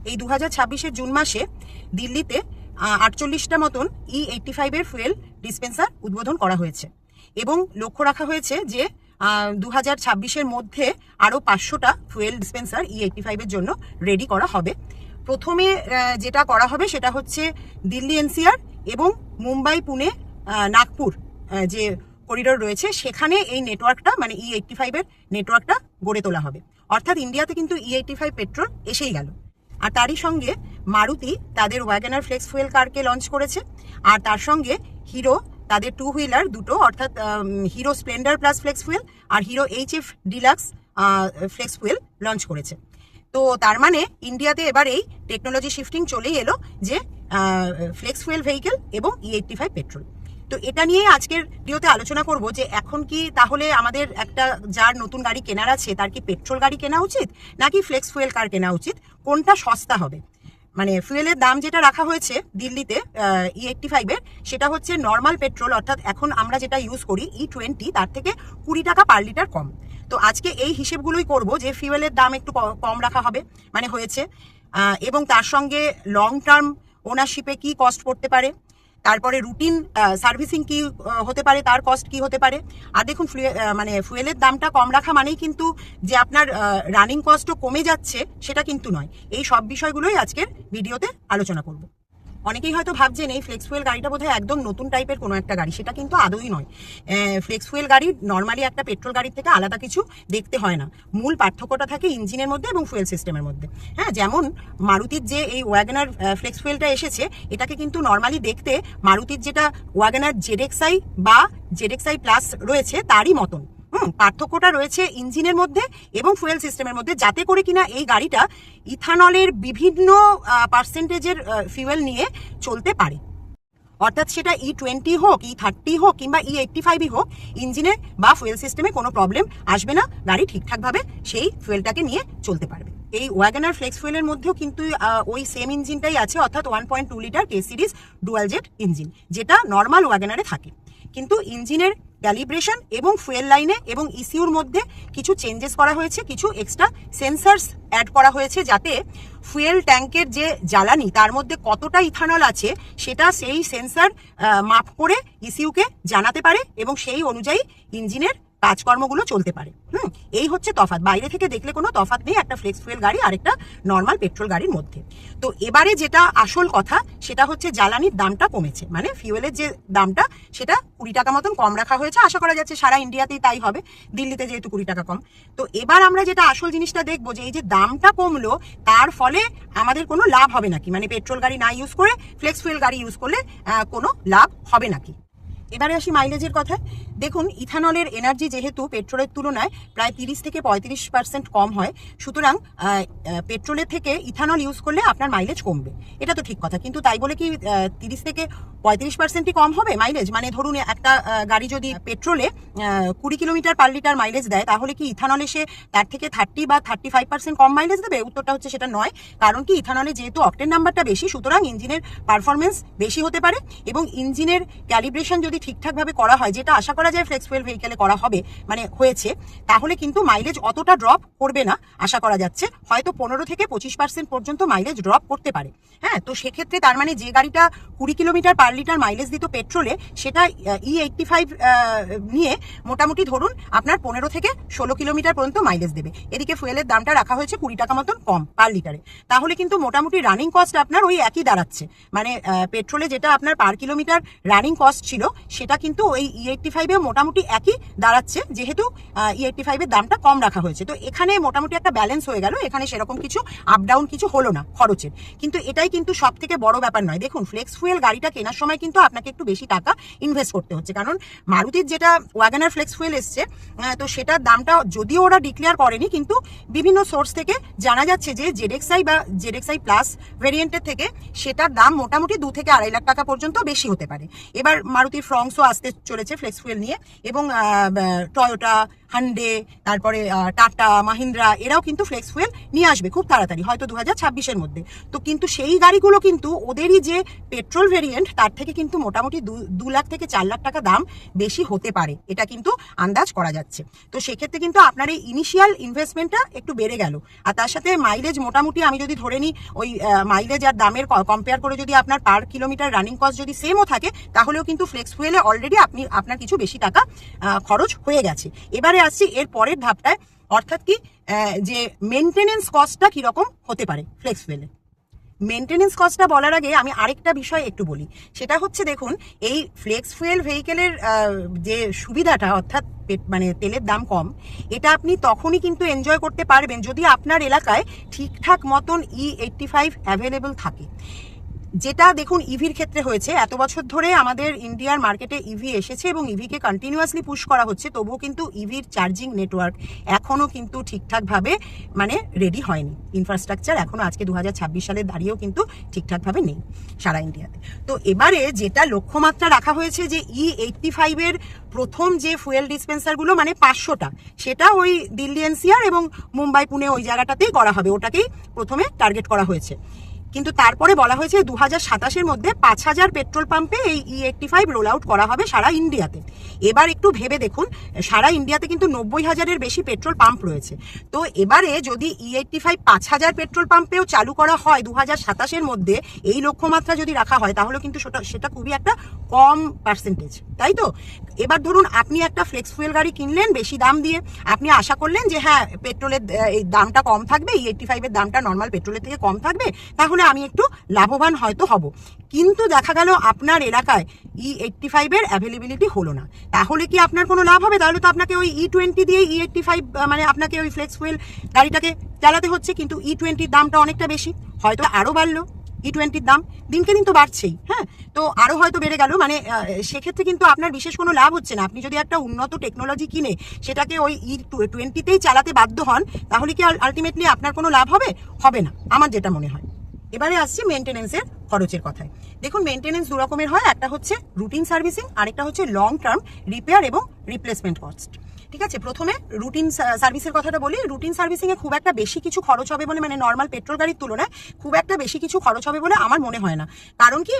এই 2026-এর জুন মাসে দিল্লিতে 48টা মতন E85 এর ফুয়েল ডিসপেন্সার উদ্বোধন করা হয়েছে এবং লক্ষ্য রাখা হয়েছে যে 2026-এর মধ্যে আরও 500টা ফুয়েল ডিসপেন্সার E85 এর জন্য রেডি করা হবে। প্রথমে যেটা করা হবে সেটা হচ্ছে দিল্লি এনসিআর এবং মুম্বাই, পুনে, নাগপুর যে করিডোর রয়েছে সেখানে এই নেটওয়ার্কটা মানে E85 এর নেটওয়ার্কটা গড়ে তোলা হবে। অর্থাৎ ইন্ডিয়াতে কিন্তু E85 পেট্রোল এসেই গেল। আর তারই সঙ্গে মারুতি তাদের ওয়াগনার ফ্লেক্স ফুয়েল কারকে লঞ্চ করেছে, আর তার সঙ্গে হিরো তাদের 2 হুইলার দুটো অর্থাৎ Hero Splendor Plus flex fuel আর Hero HF Deluxe flex fuel launch করেছে। তো তার মানে ইন্ডিয়াতে এবার এই টেকনোলজি শিফটিং চলেই এলো যে ফ্লেক্স ফুয়েল ভেহিকেল এবং E85 পেট্রোল। তো এটা নিয়ে আজকের ভিডিওতে আলোচনা করব যে এখন কি তাহলে আমাদের একটা যার নতুন গাড়ি কেনার আছে তার কি পেট্রোল গাড়ি কেনা উচিত নাকি ফ্লেক্স ফুয়েল কার কেনা উচিত, কোনটা সস্তা হবে। মানে ফুয়েলের দাম যেটা রাখা হয়েছে দিল্লিতে E85 এর সেটা হচ্ছে নর্মাল পেট্রোল অর্থাৎ এখন আমরা যেটা ইউজ করি E20 তার থেকে 20 টাকা পার লিটার কম। তো আজকে এই হিসেবগুলোই করব যে ফুয়েলের দাম একটু কম রাখা হবে মানে হয়েছে, এবং তার সঙ্গে লং টার্ম ওনারশিপে কি কস্ট পড়তে পারে, তারপরে রুটিন সার্ভিসিং কি হতে পারে, তার কস্ট কি হতে পারে। আর দেখুন মানে ফুয়েলের দামটা কম রাখা মানেই কিন্তু যে আপনার রানিং কস্টও কমে যাচ্ছে সেটা কিন্তু নয়। এই সব বিষয়গুলোই আজকের ভিডিওতে আলোচনা করব। অনেকেই হয়তো ভাবছেন এই ফ্লেক্স ফুয়েল গাড়িটা বোধহয় একদম নতুন টাইপের কোনো একটা গাড়ি, সেটা কিন্তু আদৌই নয়। ফ্লেক্স ফুয়েল গাড়ি নর্মালি একটা পেট্রোল গাড়ির থেকে আলাদা কিছু দেখতে হয় না, মূল পার্থক্যটা থাকে ইঞ্জিনের মধ্যে এবং ফুয়েল সিস্টেমের মধ্যে। হ্যাঁ, যেমন মারুতির যে এই ওয়াগনার ফ্লেক্স ফুয়েলটা এসেছে এটাকে কিন্তু নর্মালি দেখতে মারুতির যেটা ওয়াগনার ZXi বা ZXi প্লাস রয়েছে তারই মতন। পার্থক্যটা রয়েছে ইঞ্জিনের মধ্যে এবং ফুয়েল সিস্টেমের মধ্যে, যাতে করে কিনা এই গাড়িটা ইথানলের বিভিন্ন পার্সেন্টেজের ফুয়েল নিয়ে চলতে পারে। অর্থাৎ সেটা E20 হোক, E30 হোক কিংবা E85 হোক, ইঞ্জিনে বা ফুয়েল সিস্টেমে কোনো প্রবলেম আসবে না, গাড়ি ঠিকঠাকভাবে সেই ফুয়েলটাকে নিয়ে চলতে পারবে। এই ওয়াগনার ফ্লেক্স ফুয়েলের মধ্যেও কিন্তু ওই সেম ইঞ্জিনটাই আছে, অর্থাৎ 1.2 litre K series dual jet engine, যেটা নর্মাল ওয়াগনারে থাকে। কিন্তু ইঞ্জিনের ক্যালিব্রেশন এবং ফুয়েল লাইনে এবং ইসিউর মধ্যে কিছু চেঞ্জেস করা হয়েছে, কিছু এক্সট্রা সেন্সার্স অ্যাড করা হয়েছে, যাতে ফুয়েল ট্যাঙ্কের যে জ্বালানি তার মধ্যে কতটা ইথানল আছে সেটা সেই সেন্সার মাপ করে ইসিউকে জানাতে পারে এবং সেই অনুযায়ী ইঞ্জিনের কাজকর্মগুলো চলতে পারে। এই হচ্ছে তফাৎ, বাইরে থেকে দেখলে কোনো তফাৎ নেই একটা ফ্লেক্স ফুয়েল গাড়ি আর একটা নর্মাল পেট্রোল গাড়ির মধ্যে। তো এবারে যেটা আসল কথা সেটা হচ্ছে জ্বালানির দামটা কমেছে, মানে ফুয়েলের যে দামটা সেটা 20 টাকা মতন কম রাখা হয়েছে। আশা করা যাচ্ছে সারা ইন্ডিয়াতেই তাই হবে, দিল্লিতে যেহেতু 20 টাকা কম। তো এবার আমরা যেটা আসল জিনিসটা দেখবো যে এই যে দামটা কমলো তার ফলে আমাদের কোনো লাভ হবে নাকি, মানে পেট্রোল গাড়ি না ইউজ করে ফ্লেক্স ফুয়েল গাড়ি ইউজ করলে কোনো লাভ হবে নাকি। এবারে আসি মাইলেজের কথায়। দেখুন, ইথানলের এনার্জি যেহেতু পেট্রোলের তুলনায় প্রায় 30 থেকে 35% কম হয়, সুতরাং পেট্রোলের থেকে ইথানল ইউজ করলে আপনার মাইলেজ কমবে, এটা তো ঠিক কথা। কিন্তু তাই বলে কি 30 থেকে 35%ই কম হবে মাইলেজ? মানে ধরুন একটা গাড়ি যদি পেট্রোলে 20 কিলোমিটার পার লিটার মাইলেজ দেয়, তাহলে কি ইথানলে সে তার থেকে 30 বা 35% কম মাইলেজ দেবে? উত্তরটা হচ্ছে সেটা নয়। কারণ কি, ইথানলে যেহেতু অকটেন নাম্বারটা বেশি, সুতরাং ইঞ্জিনের পারফরমেন্স বেশি হতে পারে এবং ইঞ্জিনের ক্যালিব্রেশন যদি ঠিকঠাকভাবে করা হয়, যেটা আশা করা যায় ফ্লেক্স ফুয়েল ভেহিকেলে করা হবে, মানে হয়েছে, তাহলে কিন্তু মাইলেজ অতটা ড্রপ করবে না আশা করা যাচ্ছে। হয়তো 15 থেকে 25% পর্যন্ত মাইলেজ ড্রপ করতে পারে। হ্যাঁ, তো সেক্ষেত্রে তার মানে যে গাড়িটা 20 কিলোমিটার পার লিটার মাইলেজ দিত পেট্রোলে, সেটা E85 নিয়ে মোটামুটি ধরুন আপনার 15 থেকে 16 কিলোমিটার পর্যন্ত মাইলেজ দেবে। এদিকে ফুয়েলের দামটা রাখা হয়েছে 20 টাকা মতন কম পার লিটারে। তাহলে কিন্তু মোটামুটি রানিং কস্ট আপনার ওই একই দাঁড়াচ্ছে, মানে পেট্রোলে যেটা আপনার পার কিলোমিটার রানিং কস্ট ছিল সেটা কিন্তু ওই E85 মোটামুটি একই দাঁড়াচ্ছে, যেহেতু E85 এর দামটা কম রাখা হয়েছে। তো এখানে মোটামুটি একটা ব্যালেন্স হয়ে গেল, এখানে সেরকম কিছু আপ ডাউন কিছু হলো না খরচের। কিন্তু এটাই কিন্তু সব থেকে বড় ব্যাপার নয়। দেখুন, ফ্লেক্স ফুয়েল গাড়িটা কেনার সময় কিন্তু আপনাকে একটু বেশি টাকা ইনভেস্ট করতে হচ্ছে, কারণ মারুতির যেটা ওয়াগনার ফ্লেক্স ফুয়েল এসছে, তো সেটার দামটা যদিও ওরা ডিক্লেয়ার করেনি, কিন্তু বিভিন্ন সোর্স থেকে জানা যাচ্ছে যে ZXi বা ZXi প্লাস ভেরিয়েন্টের থেকে সেটার দাম মোটামুটি 2 থেকে 2.5 লাখ টাকা পর্যন্ত বেশি হতে পারে। এবার মারুতির ফ্রংসও আসতে চলেছে ফ্লেক্স ফুয়েল ফুয়েল নিয়ে, এবং টয়োটা, হান্ডে, তারপরে টাটা, মাহিন্দ্রা এরাও কিন্তু ফ্লেক্স ফুয়েল নিয়ে আসবে খুব তাড়াতাড়ি, হয়তো 2026-এর মধ্যে। তো কিন্তু সেই গাড়িগুলো কিন্তু ওদেরই যে পেট্রোল ভেরিয়েন্ট তার থেকে কিন্তু মোটামুটি 2 লাখ থেকে 4 লাখ টাকা দাম বেশি হতে পারে, এটা কিন্তু আন্দাজ করা যাচ্ছে। তো সেক্ষেত্রে কিন্তু আপনার এই ইনিশিয়াল ইনভেস্টমেন্টটা একটু বেড়ে গেল, আর তার সাথে মাইলেজ মোটামুটি আমি যদি ধরে নিই ওই মাইলেজ আর দামের কম্পেয়ার করে যদি আপনার পার কিলোমিটার রানিং কস্ট যদি সেমও থাকে, তাহলেও কিন্তু ফ্লেক্স ফুয়েলে অলরেডি আপনার কিছু বেশি টাকা খরচ হয়ে গেছে। এবারে আসছি এর পরের ধাপটায়, অর্থাৎ কি যে মেনটেনেন্স কস্টটা কিরকম হতে পারে ফ্লেক্স ফুয়েলে। মেনটেনেন্স কস্টটা বলার আগে আমি আরেকটা বিষয় একটু বলি, সেটা হচ্ছে দেখুন এই ফ্লেক্স ফুয়েল ভেহিকেলের যে সুবিধাটা, অর্থাৎ মানে তেলের দাম কম, এটা আপনি তখনই কিন্তু এনজয় করতে পারবেন যদি আপনার এলাকায় ঠিকঠাক মতন E85 অ্যাভেলেবল থাকে। যেটা দেখুন ইভির ক্ষেত্রে হয়েছে, এত বছর ধরে আমাদের ইন্ডিয়ার মার্কেটে ইভি এসেছে এবং ইভিকে কন্টিনিউয়াসলি পুশ করা হচ্ছে, তবুও কিন্তু ইভির চার্জিং নেটওয়ার্ক এখনো কিন্তু ঠিকঠাকভাবে মানে রেডি হয়নি। ইনফ্রাস্ট্রাকচার এখনো আজকে 2026 সালে দাঁড়িয়েও কিন্তু ঠিকঠাকভাবে নেই সারা ইন্ডিয়াতে। তো এবারে যেটা লক্ষ্যমাত্রা রাখা হয়েছে যে E85 এর প্রথম যে ফুয়েল ডিসপেন্সারগুলো মানে 500টা, সেটা ওই দিল্লি এনসিআর এবং মুম্বাই পুনে ওই জায়গাটাতেই করা হবে, ওটাকেই প্রথমে টার্গেট করা হয়েছে। কিন্তু তারপরে বলা হয়েছে 2027-এর মধ্যে 5000 পেট্রোল পাম্পে এই E85 রোল আউট করা হবে সারা ইন্ডিয়াতে। এবার একটু ভেবে দেখুন, সারা ইন্ডিয়াতে কিন্তু 90,000-এর বেশি পেট্রোল পাম্প রয়েছে। তো এবারে যদি E85 5000 পেট্রোল পাম্পেও চালু করা হয় 2027-এর মধ্যে, এই লক্ষ্যমাত্রা যদি রাখা হয়, তাহলে কিন্তু সেটা খুবই একটা কম পার্সেন্টেজ, তাই তো? এবার ধরুন আপনি একটা ফ্লেক্স ফুয়েল গাড়ি কিনলেন বেশি দাম দিয়ে, আপনি আশা করলেন যে হ্যাঁ পেট্রোলের এই দামটা কম থাকবে, E85 এর দামটা নর্মাল পেট্রোলের থেকে কম থাকবে, তাহলে আমি একটু লাভবান হয়তো হব। কিন্তু দেখা গেল আপনার এলাকায় E85 এর অ্যাভেলেবিলিটি হলো না, তাহলে কি আপনার কোনো লাভ হবে? তাহলে তো আপনাকে ওই E20 দিয়ে E85 মানে আপনাকে ওই ফ্লেক্স ফুয়েল গাড়িটাকে চালাতে হচ্ছে, কিন্তু E20-র দামটা অনেকটা বেশি, হয়তো আরো বাড়লো। E20-র দাম দিনকে দিন তো বাড়ছেই, হ্যাঁ, তো আরো হয়তো বেড়ে গেল, মানে সেক্ষেত্রে কিন্তু আপনার বিশেষ কোনো লাভ হচ্ছে না। আপনি যদি একটা উন্নত টেকনোলজি কিনে সেটাকে ওই E20-তেই চালাতে বাধ্য হন, তাহলে কি আলটিমেটলি আপনার কোনো লাভ হবে? হবে না, আমার যেটা মনে হয়। এবারে আসছি মেনটেনেন্সের খরচের কথায়। দেখুন মেনটেনেন্স দু রকমের হয়, একটা হচ্ছে রুটিন সার্ভিসিং, আরেকটা হচ্ছে লং টার্ম রিপেয়ার এবং রিপ্লেসমেন্ট কস্ট। ঠিক আছে, প্রথমে রুটিন সার্ভিসের কথাটা বলি। রুটিন সার্ভিসিং এ খুব একটা বেশি কিছু খরচ হবে বলে, মানে নর্মাল পেট্রোল গাড়ির তুলনায় খুব একটা বেশি কিছু খরচ হবে বলে আমার মনে হয় না। কারণ কি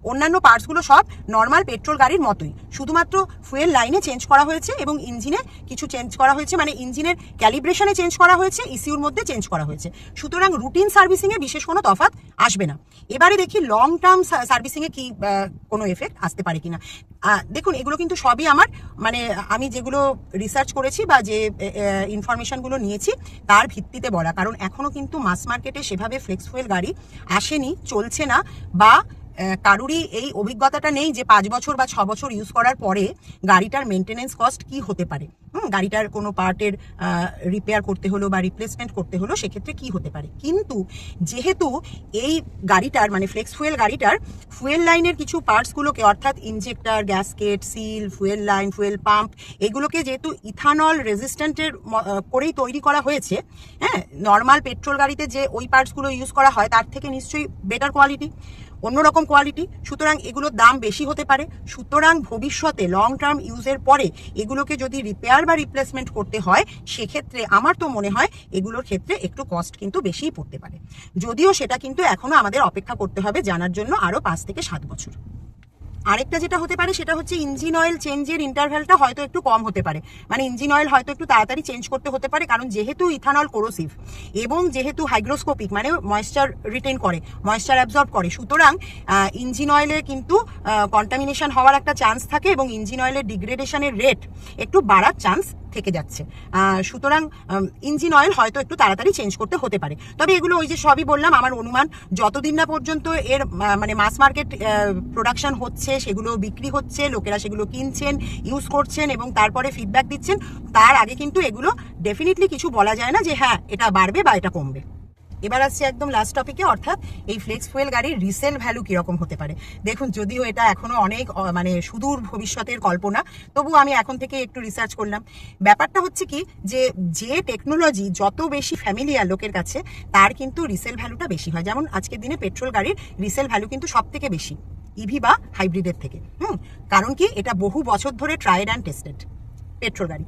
অন্যান্য পার্টসগুলো সব নর্মাল পেট্রোল গাড়ির মতোই, শুধুমাত্র ফুয়েল লাইনে চেঞ্জ করা হয়েছে এবং ইঞ্জিনে কিছু চেঞ্জ করা হয়েছে, মানে ইঞ্জিনের ক্যালিব্রেশনে চেঞ্জ করা হয়েছে, ইসিউর মধ্যে চেঞ্জ করা হয়েছে। সুতরাং রুটিন সার্ভিসিং এ বিশেষ কোনো তফাৎ আসবে না। এবারে দেখি লং টার্ম সার্ভিসিং এ কি কোনো এফেক্ট আসতে পারে কিনা। দেখুন এগুলো কিন্তু সবই আমার মানে আমি যেগুলো রিসার্চ করেছি বা যে ইনফরমেশনগুলো নিয়েছি তার ভিত্তিতে বলা, কারণ এখনো কিন্তু মাস মার্কেটে সেভাবে ফ্লেক্স ফুয়েল গাড়ি আসেনি, চলছে না, বা কারুরই এই অভিজ্ঞতাটা নেই যে 5 বছর বা 6 বছর ইউজ করার পরে গাড়িটার মেনটেনেন্স কস্ট কি হতে পারে, গাড়িটার কোনো পার্টের রিপেয়ার করতে হলো বা রিপ্লেসমেন্ট করতে হলো, সেক্ষেত্রে কি হতে পারে। কিন্তু যেহেতু এই গাড়িটার মানে ফ্লেক্স ফুয়েল গাড়িটার ফুয়েল লাইনের কিছু পার্টসগুলোকে, অর্থাৎ injector, gasket, seal, fuel line, fuel pump, এগুলোকে যেহেতু ইথানল রেজিস্ট্যান্টের করেই তৈরি করা হয়েছে, হ্যাঁ, নর্মাল পেট্রোল গাড়িতে যে ওই পার্টসগুলো ইউজ করা হয় তার থেকে নিশ্চয়ই বেটার কোয়ালিটি, অন্যরকম কোয়ালিটি, সুতরাং এগুলোর দাম বেশি হতে পারে। সুতরাং ভবিষ্যতে লং টার্ম ইউজের পরে এগুলোকে যদি রিপেয়ার বা রিপ্লেসমেন্ট করতে হয়, সেক্ষেত্রে আমার তো মনে হয় এগুলোর ক্ষেত্রে একটু কস্ট কিন্তু বেশিই পড়তে পারে, যদিও সেটা কিন্তু এখনো আমাদের অপেক্ষা করতে হবে জানার জন্য আরো 5 থেকে 7 বছর। আরেকটা যেটা হতে পারে সেটা হচ্ছে ইঞ্জিন অয়েল চেঞ্জের ইন্টারভ্যালটা হয়তো একটু কম হতে পারে, মানে ইঞ্জিন অয়েল হয়তো একটু তাড়াতাড়ি চেঞ্জ করতে হতে পারে, কারণ যেহেতু ইথানল কোরোসিভ এবং যেহেতু হাইগ্রোস্কোপিক মানে ময়েশ্চার রিটেন করে, ময়েশ্চার অ্যাবজর্ব করে, সুতরাং ইঞ্জিন অয়েলে কিন্তু কন্টামিনেশন হওয়ার একটা চান্স থাকে এবং ইঞ্জিন অয়েলের ডিগ্রেডেশনের রেট একটু বাড়ার চান্স থেকে যাচ্ছে। সুতরাং ইঞ্জিন অয়েল হয়তো একটু তাড়াতাড়ি চেঞ্জ করতে হতে পারে। তবে এগুলো ওই যে সবই বললাম আমার অনুমান, যতদিন না পর্যন্ত এর মানে মাস মার্কেট প্রোডাকশন হচ্ছে, সেগুলো বিক্রি হচ্ছে, লোকেরা সেগুলো কিনছেন, ইউজ করছেন এবং তারপরে ফিডব্যাক দিচ্ছেন, তার আগে কিন্তু এগুলো ডেফিনেটলি কিছু বলা যায় না যে হ্যাঁ এটা বাড়বে বা এটা কমবে। এবার আসছে একদম লাস্ট টপিকে, অর্থাৎ এই ফ্লেক্স ফুয়েল গাড়ির রিসেল ভ্যালু কিরকম হতে পারে। দেখুন যদিও এটা এখনো অনেক মানে সুদূর ভবিষ্যতের কল্পনা, তবু আমি এখন থেকে একটু রিসার্চ করলাম। ব্যাপারটা হচ্ছে কি যে টেকনোলজি যত বেশি ফ্যামিলিয়ার লোকের কাছে, তার কিন্তু রিসেল ভ্যালুটা বেশি হয়। যেমন আজকের দিনে পেট্রোল গাড়ির রিসেল ভ্যালু কিন্তু সব থেকে বেশি, ইভি বা হাইব্রিডের থেকে। কারণ কি, এটা বহু বছর ধরে ট্রায়েড অ্যান্ড টেস্টেড পেট্রোল গাড়ি।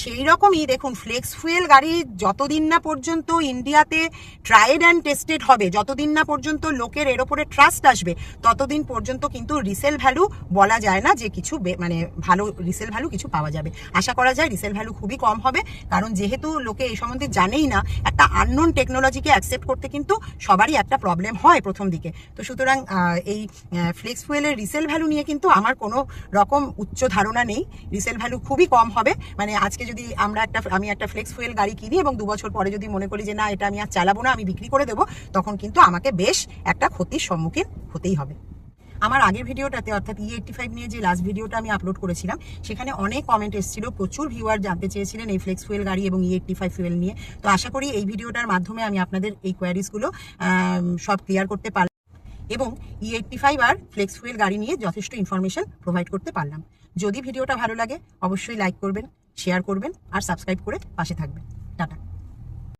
সেই রকমই দেখুন, ফ্লেক্স ফুয়েল গাড়ি যতদিন না পর্যন্ত ইন্ডিয়াতে ট্রায়েড অ্যান্ড টেস্টেড হবে, যতদিন না পর্যন্ত লোকের এর ওপরে ট্রাস্ট আসবে, ততদিন পর্যন্ত কিন্তু রিসেল ভ্যালু বলা যায় না যে কিছু মানে ভালো রিসেল ভ্যালু কিছু পাওয়া যাবে। আশা করা যায় রিসেল ভ্যালু খুবই কম হবে, কারণ যেহেতু লোকে এই সম্বন্ধে জানেই না, একটা আননোন টেকনোলজিকে অ্যাকসেপ্ট করতে কিন্তু সবারই একটা প্রবলেম হয় প্রথম দিকে। তো সুতরাং এই ফ্লেক্স ফুয়েলের রিসেল ভ্যালু নিয়ে কিন্তু আমার কোনো রকম উচ্চ ধারণা নেই। রিসেল ভ্যালু খুবই কম হবে। মানে আজকে যদি আমি একটা ফ্লেক্স ফুয়েল গাড়ি কিনি এবং 2 বছর পরে যদি মনে করি যে না, এটা আমি আর চালাবো না, আমি বিক্রি করে দেবো, তখন কিন্তু আমাকে বেশ একটা ক্ষতির সম্মুখীন হতেই হবে। আমার আগের ভিডিওটাতে, অর্থাৎ E85 নিয়ে যে লাস্ট ভিডিওটা আমি আপলোড করেছিলাম, সেখানে অনেক কমেন্ট এসেছিল, প্রচুর ভিউয়ার জানতে চেয়েছিলেন এই ফ্লেক্স ফুয়েল গাড়ি এবং E85 ফুয়েল নিয়ে। তো আশা করি এই ভিডিওটার মাধ্যমে আমি আপনাদের এই কোয়ারিজগুলো সব ক্লিয়ার করতে পারলাম এবং E85 আর ফ্লেক্স ফুয়েল গাড়ি নিয়ে যথেষ্ট ইনফরমেশন প্রোভাইড করতে পারলাম। যদি ভিডিওটা ভালো লাগে অবশ্যই লাইক করবেন, শেয়ার করবেন আর সাবস্ক্রাইব করে পাশে থাকবেন। টাটা।